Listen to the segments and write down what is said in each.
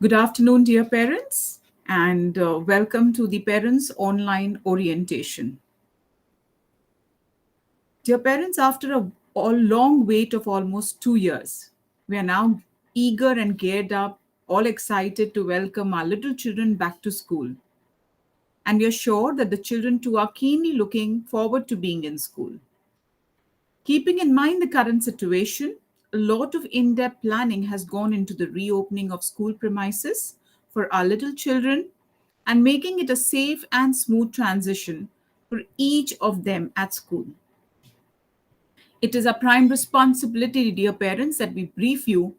Good afternoon, dear parents, and welcome to the Parents Online Orientation. Dear parents, after a long wait of almost 2 years, we are now eager and geared up, all excited to welcome our little children back to school. And we are sure that the children too are keenly looking forward to being in school. Keeping in mind the current situation, a lot of in depth planning has gone into the reopening of school premises for our little children and making it a safe and smooth transition for each of them at school. It is a prime responsibility, dear parents, that we brief you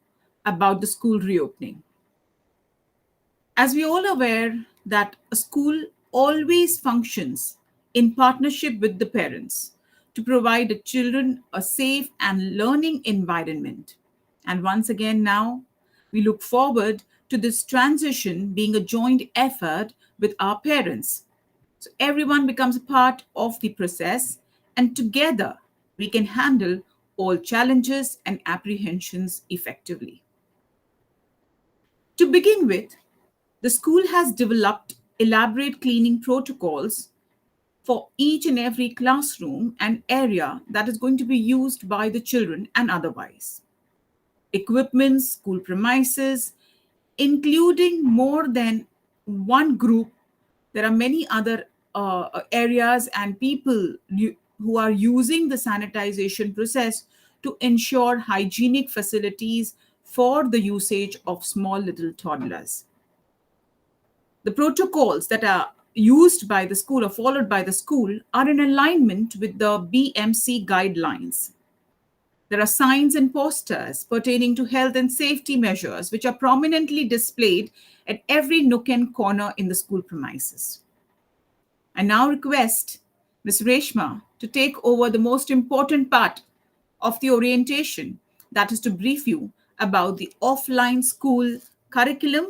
about the school reopening. As we all aware that a school always functions in partnership with the parents to provide the children a safe and learning environment. And once again now, we look forward to this transition being a joint effort with our parents. So everyone becomes a part of the process, and together we can handle all challenges and apprehensions effectively. To begin with, the school has developed elaborate cleaning protocols for each and every classroom and area that is going to be used by the children and otherwise. Equipment, school premises, including more than one group. There are many other areas and people who are using the sanitization process to ensure hygienic facilities for the usage of small little toddlers. The protocols that are used by the school or followed by the school are in alignment with the BMC guidelines. There are signs and posters pertaining to health and safety measures which are prominently displayed at every nook and corner in the school premises. I now request Ms. Reshma to take over the most important part of the orientation, that is to brief you about the offline school curriculum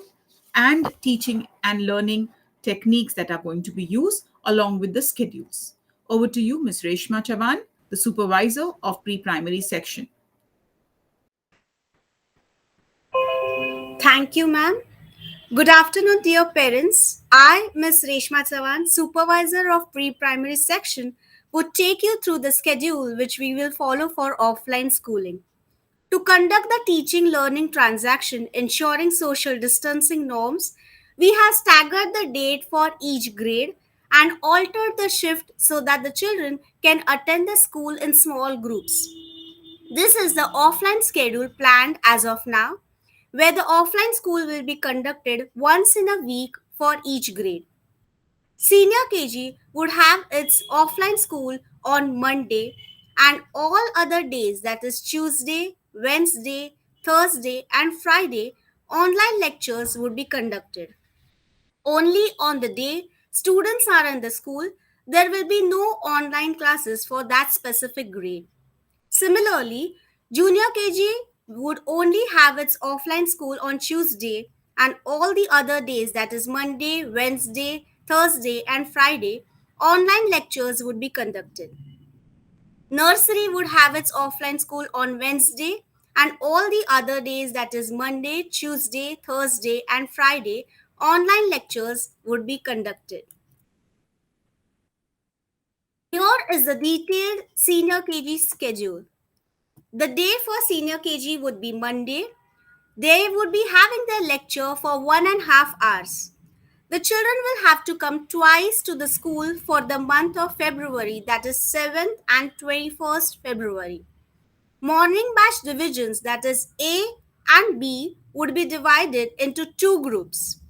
and teaching and learning techniques that are going to be used along with the schedules. Over to you, Ms. Reshma Chavan, the supervisor of pre-primary section. Thank you, ma'am. Good afternoon, dear parents. I, Ms. Reshma Chavan, supervisor of pre-primary section, would take you through the schedule which we will follow for offline schooling. To conduct the teaching learning transaction ensuring social distancing norms, we have staggered the date for each grade and altered the shift so that the children can attend the school in small groups. This is the offline schedule planned as of now, where the offline school will be conducted once in a week for each grade. Senior KG would have its offline school on Monday and all other days, that is Tuesday, Wednesday, Thursday, and Friday, online lectures would be conducted. Only on the day students are in the school, there will be no online classes for that specific grade. Similarly, Junior KG would only have its offline school on Tuesday and all the other days, that is Monday, Wednesday, Thursday, and Friday, online lectures would be conducted. Nursery would have its offline school on Wednesday and all the other days, that is Monday, Tuesday, Thursday, and Friday, online lectures would be conducted. Here is the detailed senior KG schedule. The day for senior KG would be Monday. They would be having their lecture for 1.5 hours. The children will have to come twice to the school for the month of February, that is 7th and 21st February. Morning batch divisions, that is A and B, would be divided into two groups.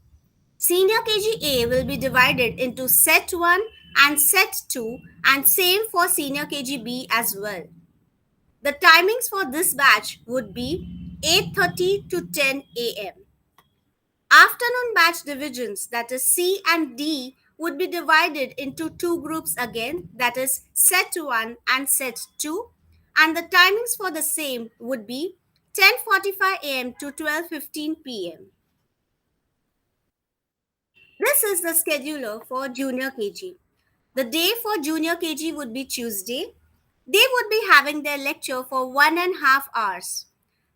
Senior KG A will be divided into set 1 and set 2, and same for senior KG B as well. The timings for this batch would be 8:30 to 10 a.m. Afternoon batch divisions, that is C and D, would be divided into two groups again, that is set 1 and set 2, and the timings for the same would be 10:45 a.m. to 12:15 p.m. This is the scheduler for junior KG. The day for junior KG would be Tuesday. They would be having their lecture for 1.5 hours.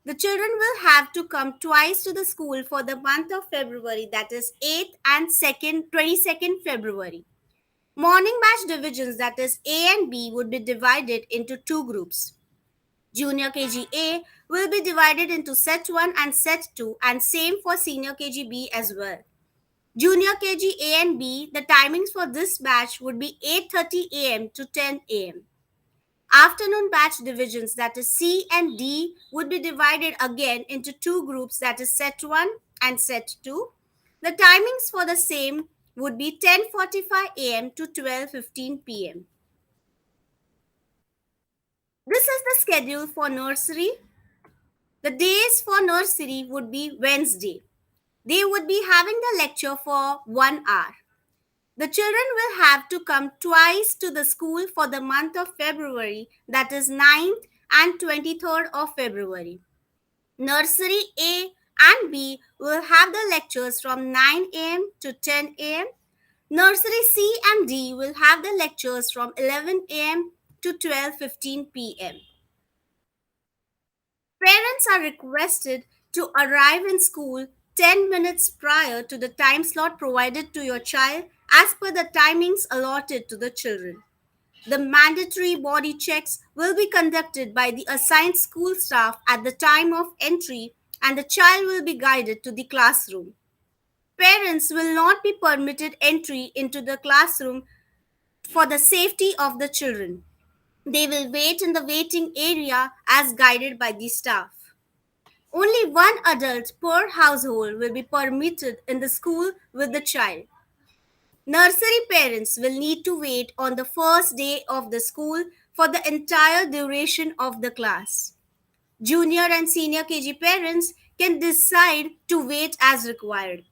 The children will have to come twice to the school for the month of February, that is 8th and 22nd February. Morning batch divisions, that is A and B, would be divided into two groups. Junior KG A will be divided into set 1 and set 2, and same for senior KG B as well. Junior KG A and B, the timings for this batch would be 8:30 a.m. to 10 a.m. Afternoon batch divisions, that is C and D, would be divided again into two groups, that is set 1 and set 2. The timings for the same would be 10:45 a.m. to 12:15 p.m. This is the schedule for nursery. The days for nursery would be Wednesday. They would be having the lecture for 1 hour. The children will have to come twice to the school for the month of February, that is 9th and 23rd of February. Nursery A and B will have the lectures from 9 a.m. to 10 a.m. Nursery C and D will have the lectures from 11 a.m. to 12:15 p.m. Parents are requested to arrive in school 10 minutes prior to the time slot provided to your child as per the timings allotted to the children. The mandatory body checks will be conducted by the assigned school staff at the time of entry, and the child will be guided to the classroom. Parents will not be permitted entry into the classroom for the safety of the children. They will wait in the waiting area as guided by the staff. Only one adult per household will be permitted in the school with the child. Nursery parents will need to wait on the first day of the school for the entire duration of the class. Junior and senior KG parents can decide to wait as required.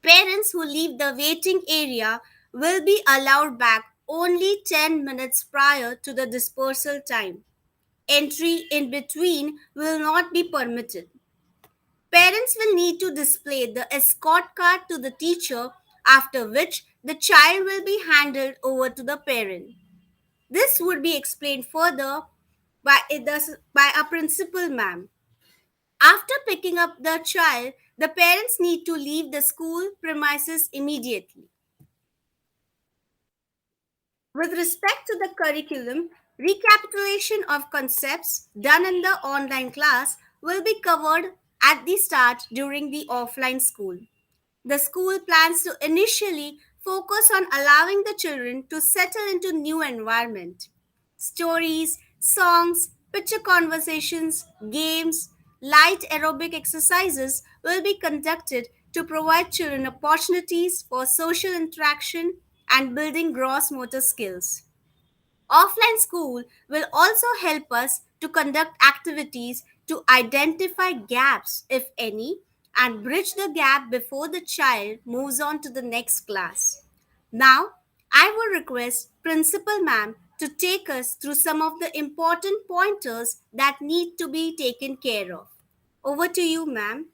Parents who leave the waiting area will be allowed back only 10 minutes prior to the dispersal time. Entry in between will not be permitted. Parents will need to display the escort card to the teacher, after which the child will be handed over to the parent. This would be explained further by a principal ma'am. After picking up the child, the parents need to leave the school premises immediately. With respect to the curriculum, recapitulation of concepts done in the online class will be covered at the start during the offline school. The school plans to initially focus on allowing the children to settle into new environment. Stories, songs, picture conversations, games, light aerobic exercises will be conducted to provide children opportunities for social interaction and building gross motor skills. Offline school will also help us to conduct activities to identify gaps, if any, and bridge the gap before the child moves on to the next class. Now, I would request Principal Ma'am to take us through some of the important pointers that need to be taken care of. Over to you, ma'am.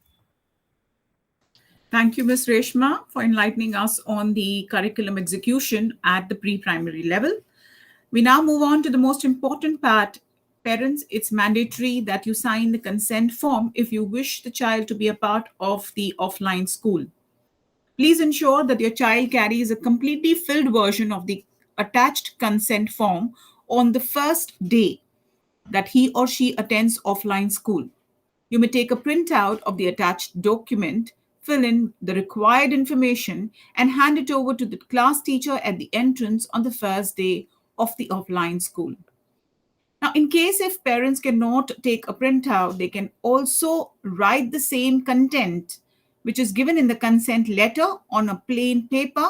Thank you, Ms. Reshma, for enlightening us on the curriculum execution at the pre-primary level. We now move on to the most important part. Parents, it's mandatory that you sign the consent form if you wish the child to be a part of the offline school. Please ensure that your child carries a completely filled version of the attached consent form on the first day that he or she attends offline school. You may take a printout of the attached document, fill in the required information, and hand it over to the class teacher at the entrance on the first day of the offline school. Now, in case if parents cannot take a printout, they can also write the same content which is given in the consent letter on a plain paper,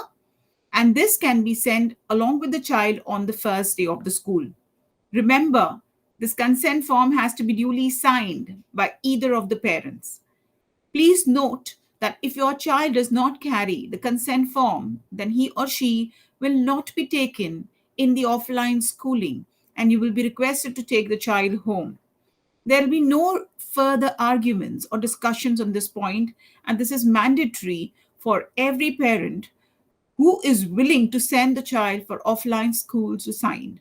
and this can be sent along with the child on the first day of the school. Remember, this consent form has to be duly signed by either of the parents. Please note that if your child does not carry the consent form, then he or she will not be taken in the offline schooling, and you will be requested to take the child home. There will be no further arguments or discussions on this point, and this is mandatory for every parent who is willing to send the child for offline school to sign.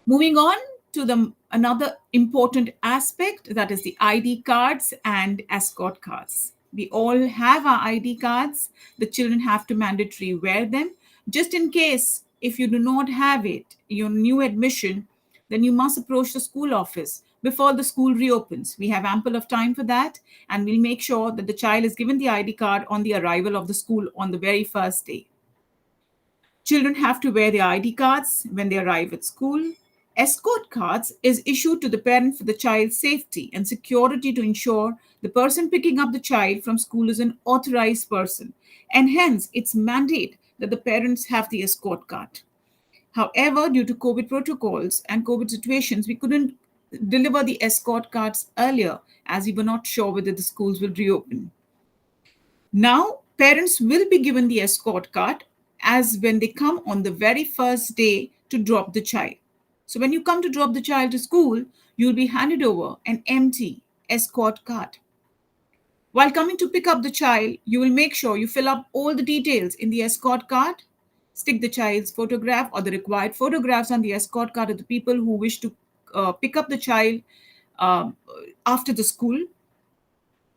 Moving on to the another important aspect, that is the ID cards and escort cards. We all have our ID cards. The children have to mandatory wear them. Just in case if you do not have it, your new admission, then you must approach the school office before the school reopens. We have ample of time for that, and we'll make sure that the child is given the ID card on the arrival of the school on the very first day. Children have to wear their ID cards when they arrive at school. Escort cards is issued to the parent for the child's safety and security to ensure the person picking up the child from school is an authorized person, and hence it's mandate that the parents have the escort card. However, due to COVID protocols and COVID situations, we couldn't deliver the escort cards earlier as we were not sure whether the schools will reopen. Now, parents will be given the escort card as when they come on the very first day to drop the child. So, when you come to drop the child to school, you'll be handed over an empty escort card. While coming to pick up the child, you will make sure you fill up all the details in the escort card, stick the child's photograph or the required photographs on the escort card of the people who wish to pick up the child uh, after the school,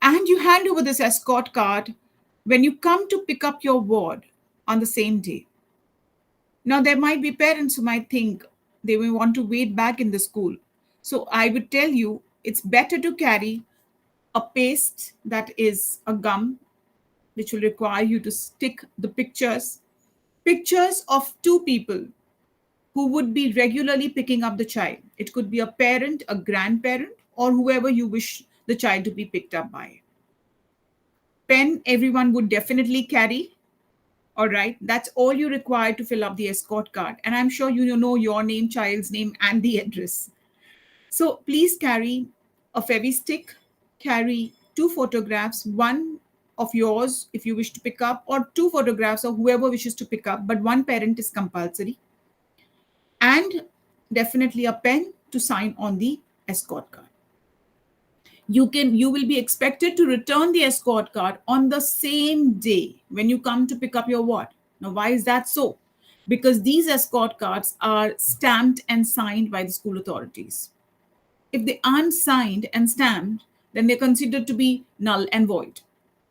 and you hand over this escort card when you come to pick up your ward on the same day. Now, there might be parents who might think they may want to wait back in the school. So, I would tell you it's better to carry a paste, that is a gum, which will require you to stick the pictures of two people who would be regularly picking up the child. It could be a parent, a grandparent, or whoever you wish the child to be picked up by. Pen, everyone would definitely carry. All right, that's all you require to fill up the escort card. And I'm sure you know your name, child's name, and the address. So please carry a Fevi stick, carry two photographs, one of yours if you wish to pick up, or two photographs of whoever wishes to pick up, but one parent is compulsory. And definitely a pen to sign on the escort card. You will be expected to return the escort card on the same day when you come to pick up your ward. Now, why is that so? Because these escort cards are stamped and signed by the school authorities. If they aren't signed and stamped, then they're considered to be null and void,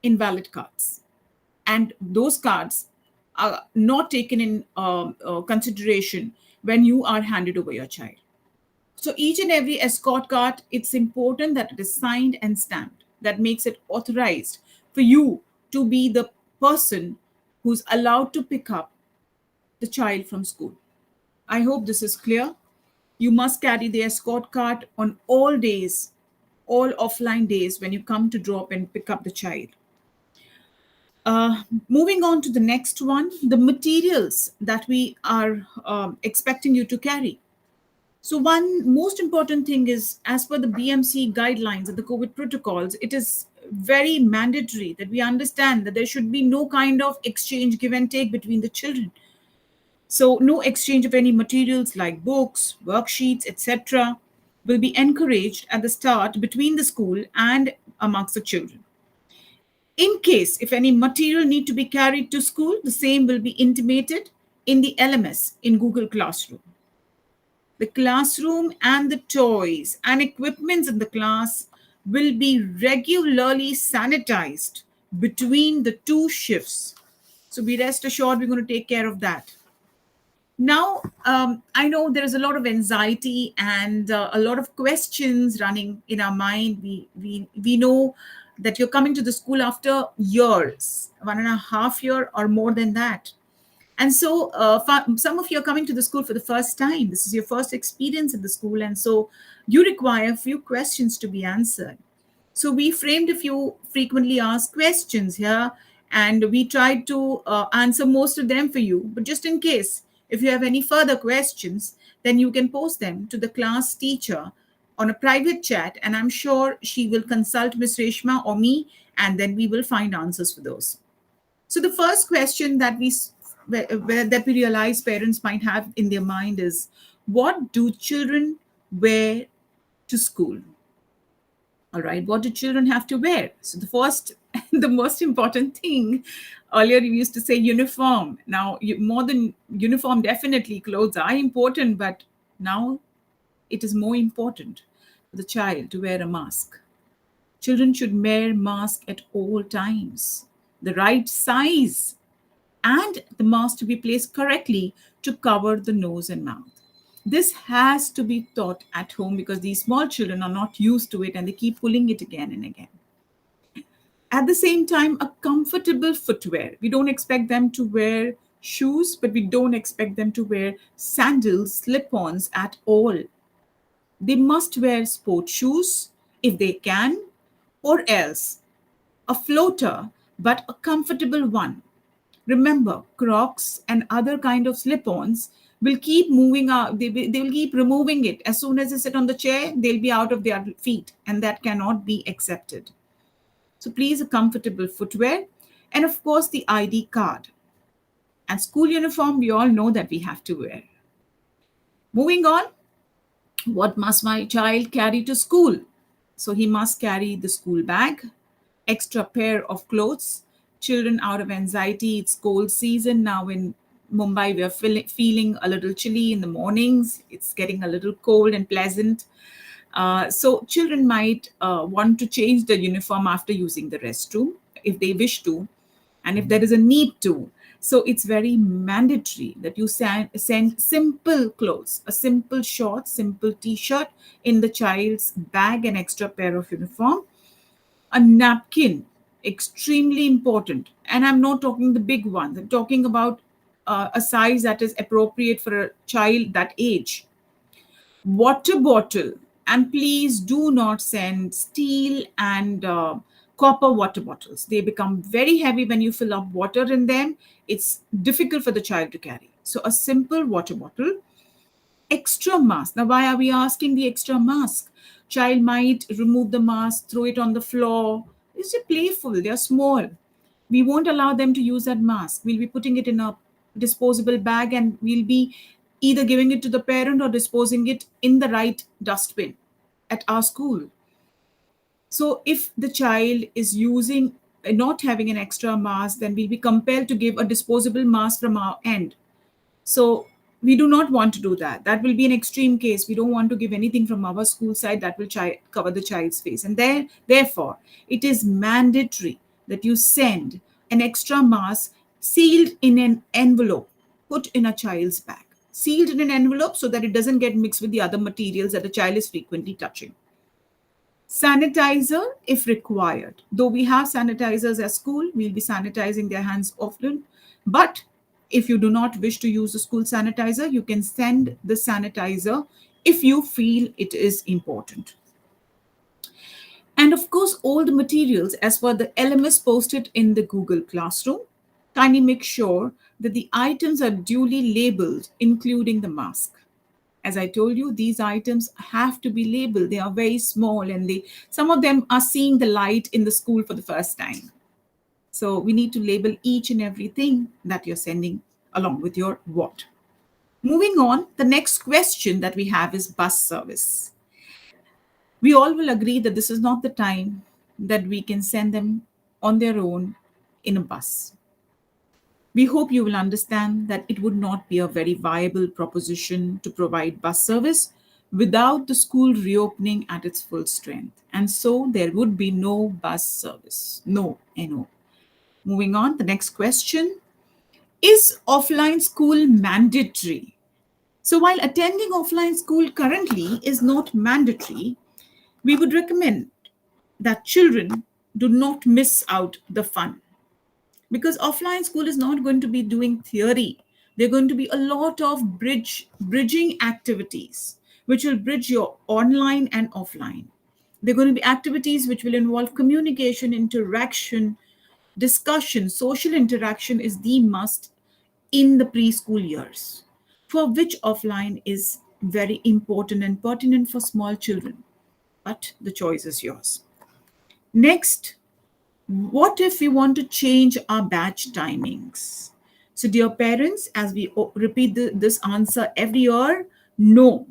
invalid cards. And those cards are not taken in consideration when you are handed over your child. So each and every escort card, it's important that it is signed and stamped. That makes it authorized for you to be the person who's allowed to pick up the child from school. I hope this is clear. You must carry the escort card on all days, all offline days when you come to drop and pick up the child. Moving on to the next one, the materials that we are expecting you to carry. So one most important thing is, as per the BMC guidelines and the COVID protocols, it is very mandatory that we understand that there should be no kind of exchange, give and take between the children. So no exchange of any materials like books, worksheets, etc. will be encouraged at the start between the school and amongst the children. In case if any material need to be carried to school, the same will be intimated in the LMS in Google Classroom. The classroom and the toys and equipments in the class will be regularly sanitized between the two shifts. So be rest assured we're going to take care of that. Now, I know there is a lot of anxiety and a lot of questions running in our mind. We know that you're coming to the school after years, 1.5 years or more than that. And so some of you are coming to the school for the first time. This is your first experience in the school. And so you require a few questions to be answered. So we framed a few frequently asked questions here, and we tried to answer most of them for you. But just in case, if you have any further questions, then you can post them to the class teacher on a private chat. And I'm sure she will consult Ms. Reshma or me, and then we will find answers for those. So the first question that we realize parents might have in their mind is, what do children wear to school? All right, what do children have to wear? So the first, the most important thing, earlier you used to say uniform. Now, more than uniform, definitely clothes are important, but now it is more important for the child to wear a mask. Children should wear mask at all times, the right size, and the mask to be placed correctly to cover the nose and mouth. This has to be taught at home because these small children are not used to it and they keep pulling it again and again. At the same time, a comfortable footwear. We don't expect them to wear shoes, but we don't expect them to wear sandals, slip ons at all. They must wear sport shoes if they can, or else a floater, but a comfortable one. Remember, Crocs and other kind of slip-ons will keep moving out. They will keep removing it. As soon as they sit on the chair, they'll be out of their feet, and that cannot be accepted. So please, a comfortable footwear, and of course the ID card. And school uniform, we all know that we have to wear. Moving on, what must my child carry to school? So he must carry the school bag, extra pair of clothes. Children out of anxiety, it's cold season now in Mumbai. We are feeling a little chilly in the mornings. It's getting a little cold and pleasant. So children might want to change the uniform after using the restroom if they wish to, and if there is a need to. So it's very mandatory that you send simple clothes, a simple short, simple t-shirt in the child's bag, an extra pair of uniform, a napkin, extremely important. And I'm not talking the big ones. I'm talking about a size that is appropriate for a child that age. Water bottle, and please do not send steel and copper water bottles. They become very heavy when you fill up water in them. It's difficult for the child to carry. So a simple water bottle, extra mask. Now, why are we asking the extra mask? Child might remove the mask, throw it on the floor. It's just playful. They're small. We won't allow them to use that mask. We'll be putting it in a disposable bag and we'll be either giving it to the parent or disposing it in the right dustbin at our school. So if the child is not having an extra mask, then we'll be compelled to give a disposable mask from our end. So we do not want to do that. That will be an extreme case. We don't want to give anything from our school side that will cover the child's face. And therefore, it is mandatory that you send an extra mask sealed in an envelope, put in a child's bag, sealed in an envelope so that it doesn't get mixed with the other materials that the child is frequently touching. Sanitizer if required. Though we have sanitizers at school, we'll be sanitizing their hands often. But if you do not wish to use the school sanitizer, you can send the sanitizer if you feel it is important. And of course, all the materials as per the LMS posted in the Google Classroom. Kindly make sure that the items are duly labeled, including the mask. As I told you, these items have to be labeled. They are very small and some of them are seeing the light in the school for the first time. So we need to label each and everything that you're sending along with your what. Moving on, the next question that we have is bus service. We all will agree that this is not the time that we can send them on their own in a bus. We hope you will understand that it would not be a very viable proposition to provide bus service without the school reopening at its full strength. And so there would be no bus service. No. Moving on, the next question. Is offline school mandatory? So while attending offline school currently is not mandatory, we would recommend that children do not miss out the fun. Because offline school is not going to be doing theory. There are going to be a lot of bridging activities, which will bridge your online and offline. There are going to be activities which will involve communication, interaction, discussion. Social interaction is the must in the preschool years, for which offline is very important and pertinent for small children. But the choice is yours. Next, what if we want to change our batch timings? So, dear parents, as we repeat this answer every year, no.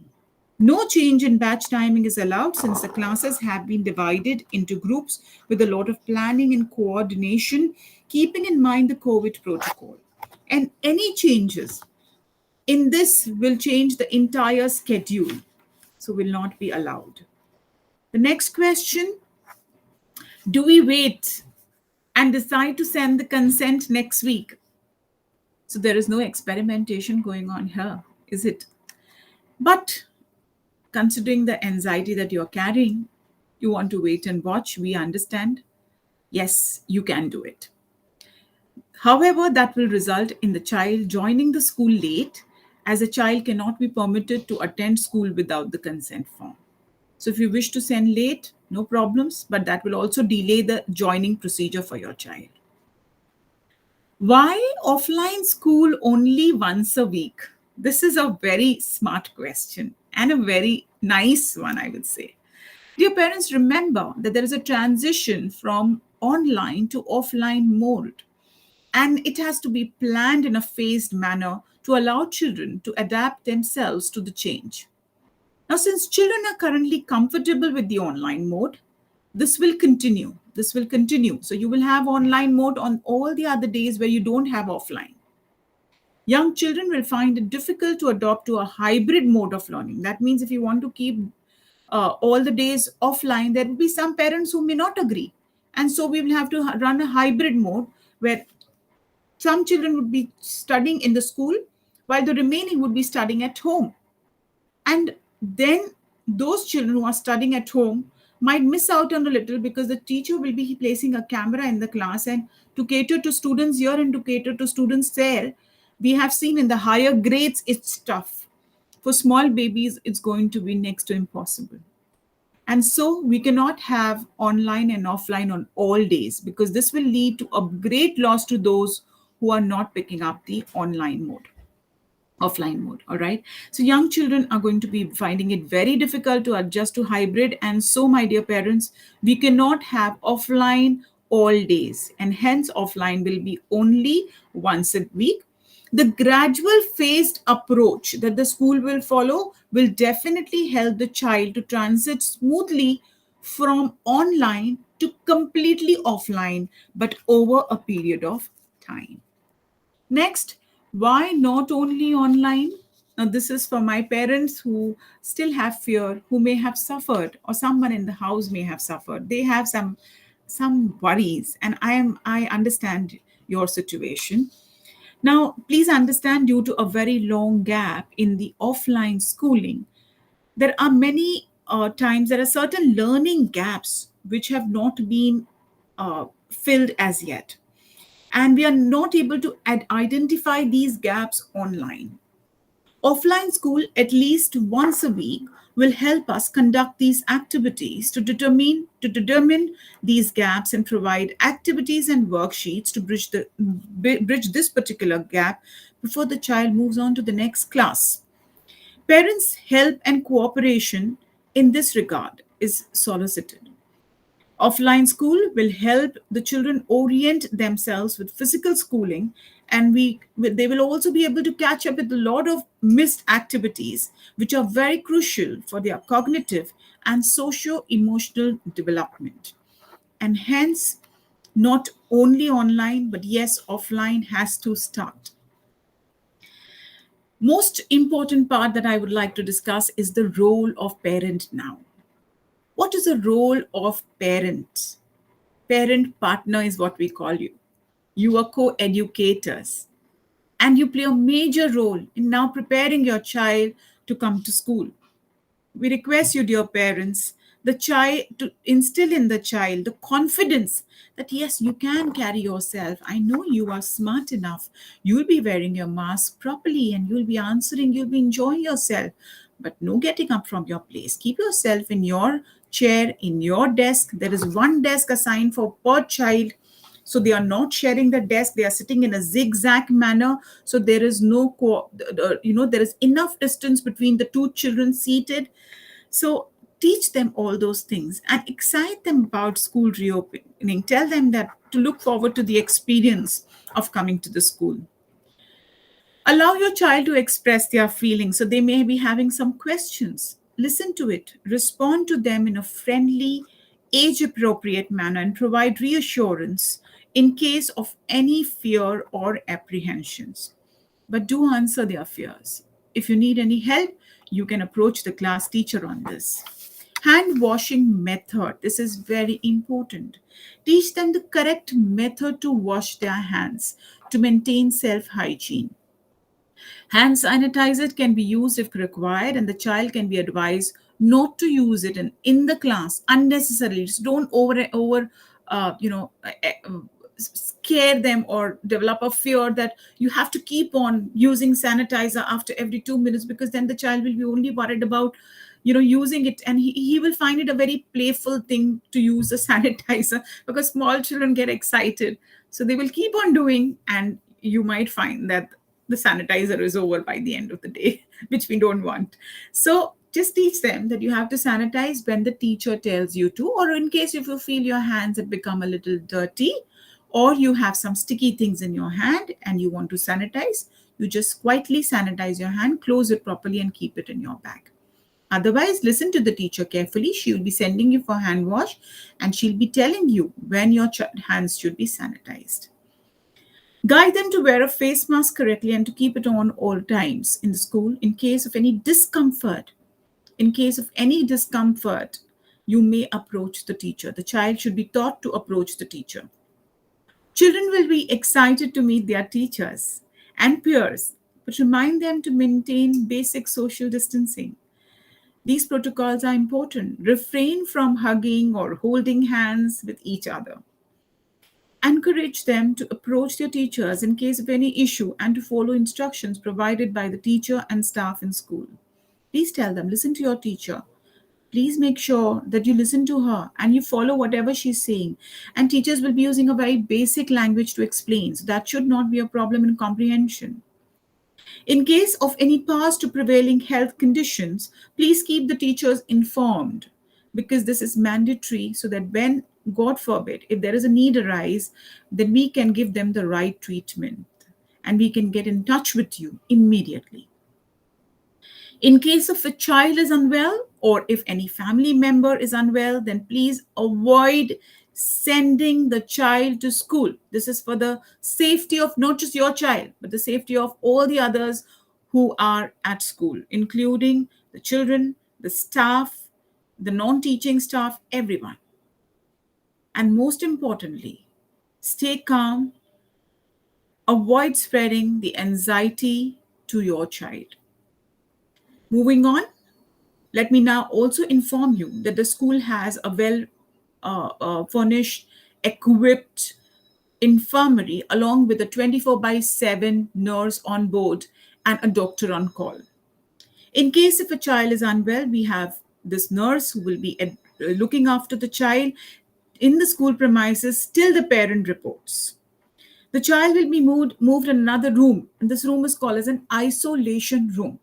No change in batch timing is allowed since the classes have been divided into groups with a lot of planning and coordination, keeping in mind the COVID protocol. And any changes in this will change the entire schedule. so will not be allowed. The next question: do we wait and decide to send the consent next week? So there is no experimentation going on here, is it? But considering the anxiety that you're carrying, you want to wait and watch. We understand. Yes, you can do it. However, that will result in the child joining the school late, as a child cannot be permitted to attend school without the consent form. So if you wish to send late, no problems, but that will also delay the joining procedure for your child. Why offline school only once a week? This is a very smart question and a very nice one, I would say. Dear parents, remember that there is a transition from online to offline mode, and it has to be planned in a phased manner to allow children to adapt themselves to the change. Now, since children are currently comfortable with the online mode, this will continue. This will continue. So, you will have online mode on all the other days where you don't have offline. Young children will find it difficult to adopt to a hybrid mode of learning. That means if you want to keep all the days offline, there will be some parents who may not agree. And so we will have to run a hybrid mode where some children would be studying in the school while the remaining would be studying at home. And then those children who are studying at home might miss out on a little because the teacher will be placing a camera in the class, and to cater to students here and to cater to students there, we have seen in the higher grades it's tough. For small babies, it's going to be next to impossible. And so we cannot have online and offline on all days, because this will lead to a great loss to those who are not picking up the online mode, offline mode. All right. So young children are going to be finding it very difficult to adjust to hybrid. And so, my dear parents, we cannot have offline all days, and hence offline will be only once a week. The gradual phased approach that the school will follow will definitely help the child to transit smoothly from online to completely offline, but over a period of time. Next, why not only online? Now, this is for my parents who still have fear, who may have suffered, or someone in the house may have suffered. They have some worries, and I understand your situation. Now, please understand, due to a very long gap in the offline schooling, there are many times there are certain learning gaps which have not been filled as yet. And we are not able to identify these gaps online. Offline school, at least once a week, will help us conduct these activities to determine these gaps and provide activities and worksheets to bridge this particular gap before the child moves on to the next class. Parents' help and cooperation in this regard is solicited. Offline school will help the children orient themselves with physical schooling, and they will also be able to catch up with a lot of missed activities which are very crucial for their cognitive and socio-emotional development. And hence, not only online, but yes, offline has to start. Most important part that I would like to discuss is the role of parent now. What is the role of parent? Parent partner is what we call you. You are co-educators, and you play a major role in now preparing your child to come to school. We request you, dear parents, the child to instill in the child the confidence that yes, you can carry yourself. I know you are smart enough. You'll be wearing your mask properly, and you'll be answering, you'll be enjoying yourself. But no getting up from your place. Keep yourself in your chair, in your desk. There is one desk assigned for per child. So they are not sharing the desk. They are sitting in a zigzag manner. So there is there is enough distance between the two children seated. So teach them all those things and excite them about school reopening. Tell them that to look forward to the experience of coming to the school. Allow your child to express their feelings. So they may be having some questions. Listen to it, respond to them in a friendly, age appropriate manner, and provide reassurance in case of any fear or apprehensions. But do answer their fears. If you need any help, you can approach the class teacher on this. Hand washing method. This is very important. Teach them the correct method to wash their hands to maintain self hygiene. Hand sanitizer can be used if required, and the child can be advised not to use it in the class unnecessarily. Just don't over scare them or develop a fear that you have to keep on using sanitizer after every 2 minutes, because then the child will be only worried about using it, and he will find it a very playful thing to use the sanitizer, because small children get excited, so they will keep on doing, and you might find that the sanitizer is over by the end of the day, which we don't want. So just teach them that you have to sanitize when the teacher tells you to, or in case if you feel your hands have become a little dirty, or you have some sticky things in your hand and you want to sanitize, you just quietly sanitize your hand, close it properly, and keep it in your bag. Otherwise, listen to the teacher carefully. She will be sending you for hand wash, and she'll be telling you when your hands should be sanitized. Guide them to wear a face mask correctly and to keep it on all times in the school. In case of any discomfort, you may approach the teacher. The child should be taught to approach the teacher. Children will be excited to meet their teachers and peers, but remind them to maintain basic social distancing. These protocols are important. Refrain from hugging or holding hands with each other. Encourage them to approach their teachers in case of any issue and to follow instructions provided by the teacher and staff in school. Please tell them, listen to your teacher. Please make sure that you listen to her and you follow whatever she's saying. And teachers will be using a very basic language to explain, so that should not be a problem in comprehension. In case of any past to prevailing health conditions, please keep the teachers informed, because this is mandatory, so that when, God forbid, if there is a need arise, then we can give them the right treatment and we can get in touch with you immediately. In case of a child is unwell, or if any family member is unwell, then please avoid sending the child to school. This is for the safety of not just your child, but the safety of all the others who are at school, including the children, the staff, the non-teaching staff, everyone. And most importantly, stay calm, avoid spreading the anxiety to your child. Moving on, let me now also inform you that the school has a well furnished, equipped infirmary along with a 24/7 nurse on board and a doctor on call. In case if a child is unwell, we have this nurse who will be looking after the child in the school premises till the parent reports. The child will be moved in another room, and this room is called as an isolation room.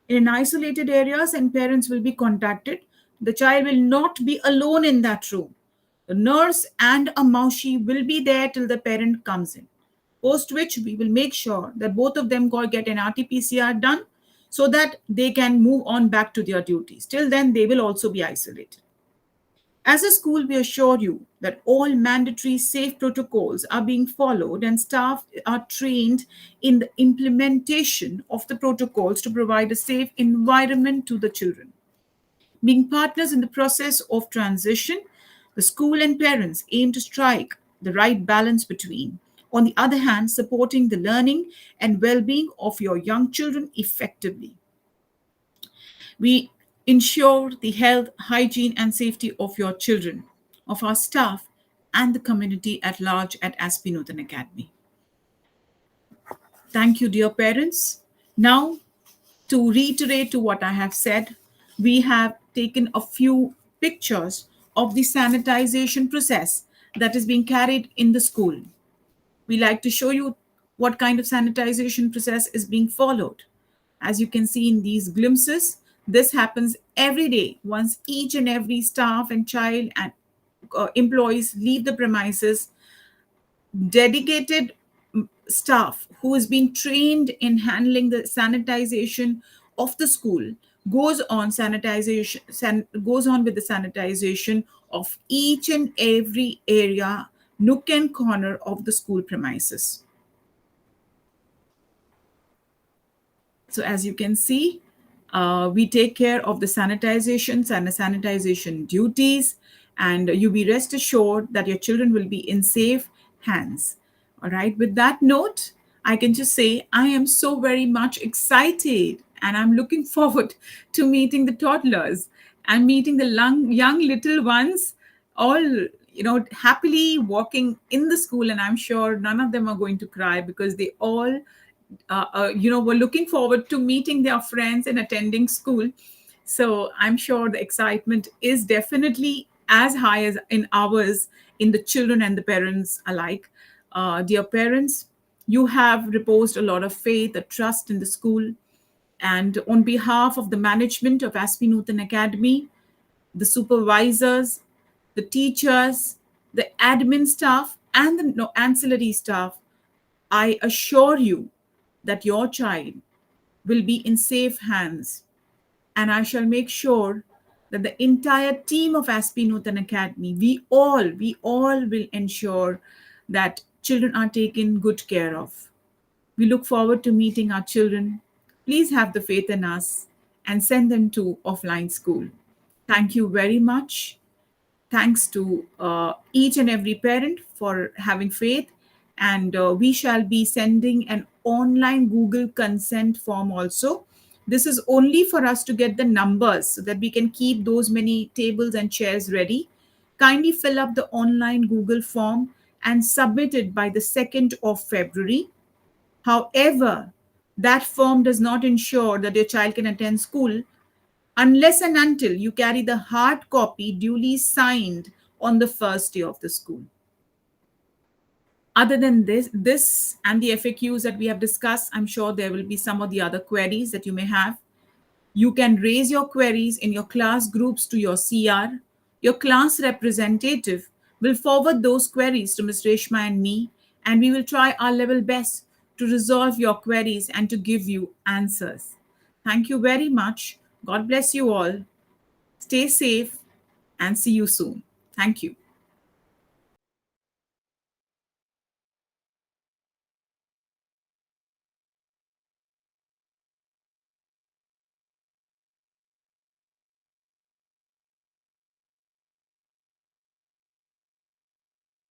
In isolated areas, and parents will be contacted. The child will not be alone in that room. The nurse and a maushi will be there till the parent comes in. Post which we will make sure that both of them get an RT-PCR done, so that they can move on back to their duties. Till then, they will also be isolated. As a school, we assure you that all mandatory safe protocols are being followed and staff are trained in the implementation of the protocols to provide a safe environment to the children. Being partners in the process of transition, the school and parents aim to strike the right balance between, on the other hand, supporting the learning and well-being of your young children effectively. We ensure the health, hygiene, and safety of your children, of our staff, and the community at large at Aspinodhan Academy. Thank you, dear parents. Now, to reiterate to what I have said, we have taken a few pictures of the sanitization process that is being carried in the school. We like to show you what kind of sanitization process is being followed. As you can see in these glimpses, this happens every day once each and every staff and child and employees leave the premises. Dedicated staff who has been trained in handling the sanitization of the school goes on with the sanitization of each and every area, nook and corner of the school premises. So as you can see, We take care of the sanitizations and the sanitization duties, and you be rest assured that your children will be in safe hands. All right. With that note, I can just say I am so very much excited and I'm looking forward to meeting the toddlers and meeting the young little ones, all happily walking in the school. And I'm sure none of them are going to cry because they all were looking forward to meeting their friends and attending school. So I'm sure the excitement is definitely as high as in ours, in the children and the parents alike. Dear parents, you have reposed a lot of faith, a trust in the school. And on behalf of the management of Aspinuthan Academy, the supervisors, the teachers, the admin staff, and the ancillary staff, I assure you that your child will be in safe hands. And I shall make sure that the entire team of Aspinuthan Academy, we all will ensure that children are taken good care of. We look forward to meeting our children. Please have the faith in us and send them to offline school. Thank you very much. Thanks to each and every parent for having faith. And we shall be sending an online Google consent form also. This is only for us to get the numbers so that we can keep those many tables and chairs ready. Kindly fill up the online Google form and submit it by the 2nd of February. However, that form does not ensure that your child can attend school unless and until you carry the hard copy duly signed on the first day of the school. Other than this and the FAQs that we have discussed, I'm sure there will be some of the other queries that you may have. You can raise your queries in your class groups to your CR. Your class representative will forward those queries to Ms. Reshma and me, and we will try our level best to resolve your queries and to give you answers. Thank you very much. God bless you all. Stay safe and see you soon. Thank you.